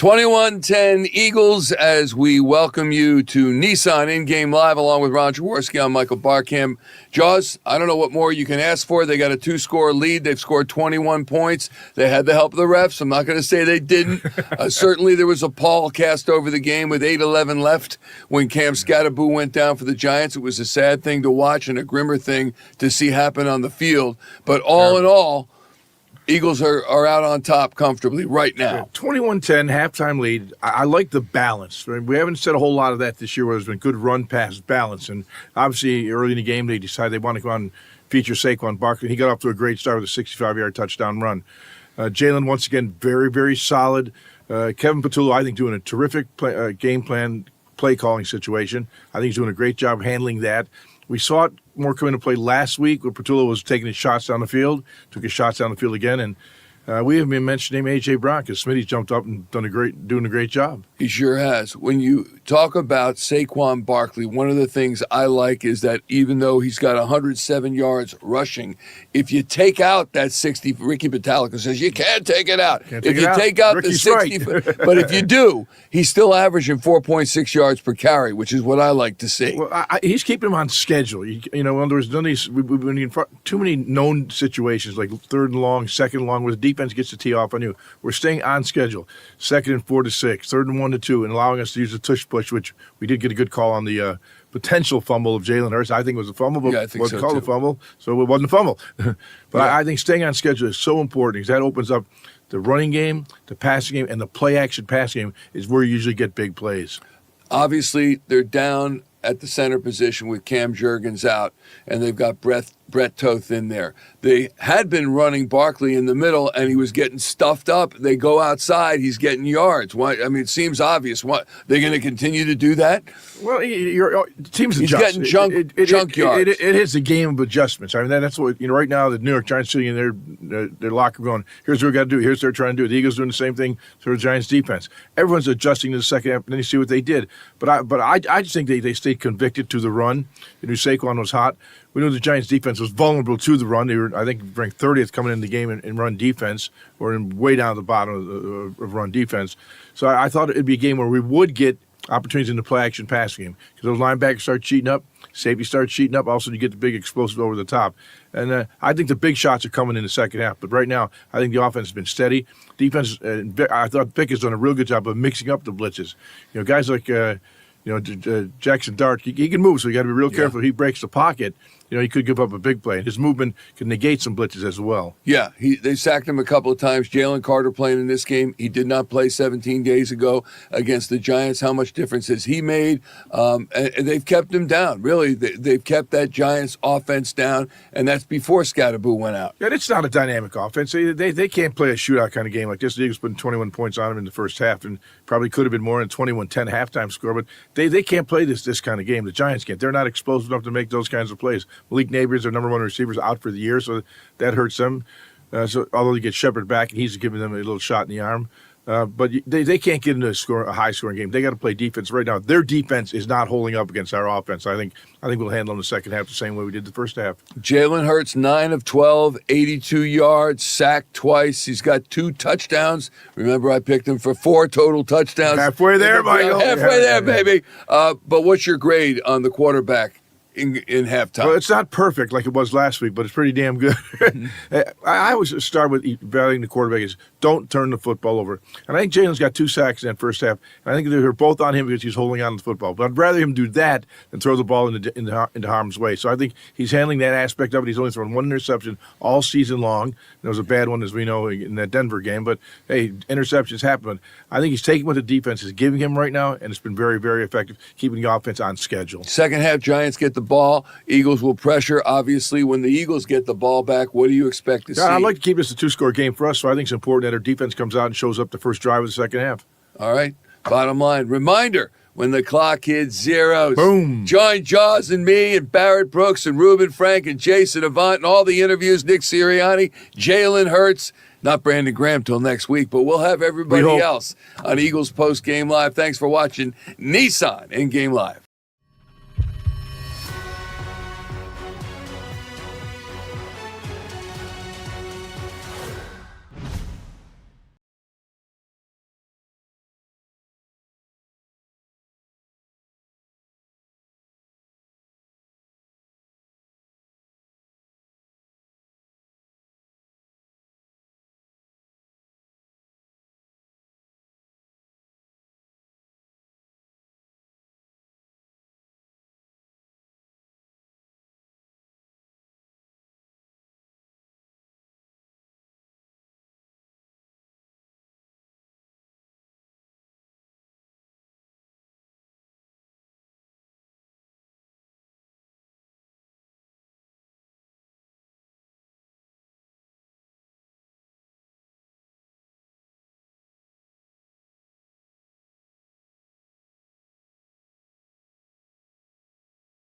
21-10 Eagles as we welcome you to Nissan In-Game Live along with Ron Jaworski. I'm Michael Barkann. Jaws, I don't know what more you can ask for. They got a 2-score lead. They've scored 21 points. They had the help of the refs. I'm not going to say they didn't. Certainly there was a pall cast over the game with 8:11 left when Cam Skattebo went down for the Giants. It was a sad thing to watch and a grimmer thing to see happen on the field. But all in all, Eagles are out on top comfortably right now. 21-10, halftime lead. I like the balance. We haven't said a whole lot of that this year where there's been good run-pass balance. And obviously, early in the game, they decided they want to go on and feature Saquon Barkley. He got off to a great start with a 65-yard touchdown run. Jalen, once again, very, very solid. Kevin Patullo, I think, doing a terrific game plan, play-calling situation. I think he's doing a great job handling that. We saw it more come into play last week where Patullo was taking his shots down the field, took his shots down the field again, and we haven't been mentioning A.J. Brown because Smitty's jumped up and doing a great job. He sure has. When you talk about Saquon Barkley, one of the things I like is that even though he's got 107 yards rushing, if you take out that 60, Ricky Batalica says you can't take it out. If you take out the 60, but if you do, he's still averaging 4.6 yards per carry, which is what I like to see. Well, he's keeping him on schedule. You know, when there was none of these, we've been in too many known situations like third and long, second and long, where the defense gets the tee off on you. We're staying on schedule. 2nd and 4 to 6, 3rd and 1 to 2, and allowing us to use the tush push, which we did get a good call on the potential fumble of Jalen Hurts. I think it was a fumble, but I think wasn't called a fumble, so it wasn't a fumble. But I think staying on schedule is so important because that opens up the running game, the passing game, and the play-action pass game is where you usually get big plays. Obviously, they're down at the center position with Cam Jurgens out, and they've got Brett Toth in there. They had been running Barkley in the middle, and he was getting stuffed up. They go outside, he's getting yards. Why? I mean, it seems obvious. What, they're going to continue to do that? Well, the team's he's getting junk yards. It is a game of adjustments. I mean, that's what, right now, the New York Giants sitting in their locker room going, here's what we got to do. Here's what they're trying to do. The Eagles doing the same thing to the Giants defense. Everyone's adjusting to the second half, and then you see what they did. But I just think they stayed convicted to the run. They knew Saquon was hot. We knew the Giants' defense was vulnerable to the run. They were, I think, ranked 30th coming in the game in run defense, or way down at the bottom of run defense. So I thought it'd be a game where we would get opportunities in the play-action passing game because those linebackers start cheating up, safety starts cheating up. Also, you get the big explosive over the top. And I think the big shots are coming in the second half. But right now, I think the offense has been steady. Defense, I thought Vick has done a real good job of mixing up the blitzes. Guys like Jackson Dart, he can move, so you got to be real careful. If he breaks the pocket, he could give up a big play. His movement can negate some blitzes as well. Yeah, they sacked him a couple of times. Jalen Carter playing in this game. He did not play 17 days ago against the Giants. How much difference has he made? And they've kept him down. Really, they've kept that Giants offense down, and that's before Skattebo went out. Yeah, it's not a dynamic offense. They can't play a shootout kind of game like this. The Eagles putting 21 points on them in the first half, and probably could have been more in 21-10 halftime score, but they can't play this kind of game. The Giants can't. They're not explosive enough to make those kinds of plays. Malik Neighbors, their number one receiver, is out for the year, so that hurts them. So although they get Shepard back, and he's giving them a little shot in the arm. But they can't get into a high-scoring game. They got to play defense right now. Their defense is not holding up against our offense. I think we'll handle them the second half the same way we did the first half. Jalen Hurts, 9 of 12, 82 yards, sacked twice. He's got 2 touchdowns. Remember, I picked him for 4 total touchdowns. Halfway there, Michael. Halfway there, baby. But what's your grade on the quarterback in halftime? Well, it's not perfect like it was last week, but it's pretty damn good. I always start with evaluating the quarterback is don't turn the football over. And I think Jalen's got 2 sacks in that first half. And I think they're both on him because he's holding on to the football. But I'd rather him do that than throw the ball into harm's way. So I think he's handling that aspect of it. He's only thrown 1 interception all season long. There was a bad one, as we know, in that Denver game. But, hey, interceptions happen. I think he's taking what the defense is giving him right now, and it's been very, very effective, keeping the offense on schedule. Second half, Giants get the ball. Eagles will pressure. Obviously, when the Eagles get the ball back, what do you expect to see? I'd like to keep this a 2-score game for us, so I think it's important that our defense comes out and shows up the first drive of the second half. All right. Bottom line, reminder, when the clock hits zeros, boom. Join Jaws and me and Barrett Brooks and Ruben Frank and Jason Avant and all the interviews, Nick Sirianni, Jalen Hurts, not Brandon Graham till next week, but we'll have everybody else on Eagles Post Game Live. Thanks for watching Nissan In Game Live.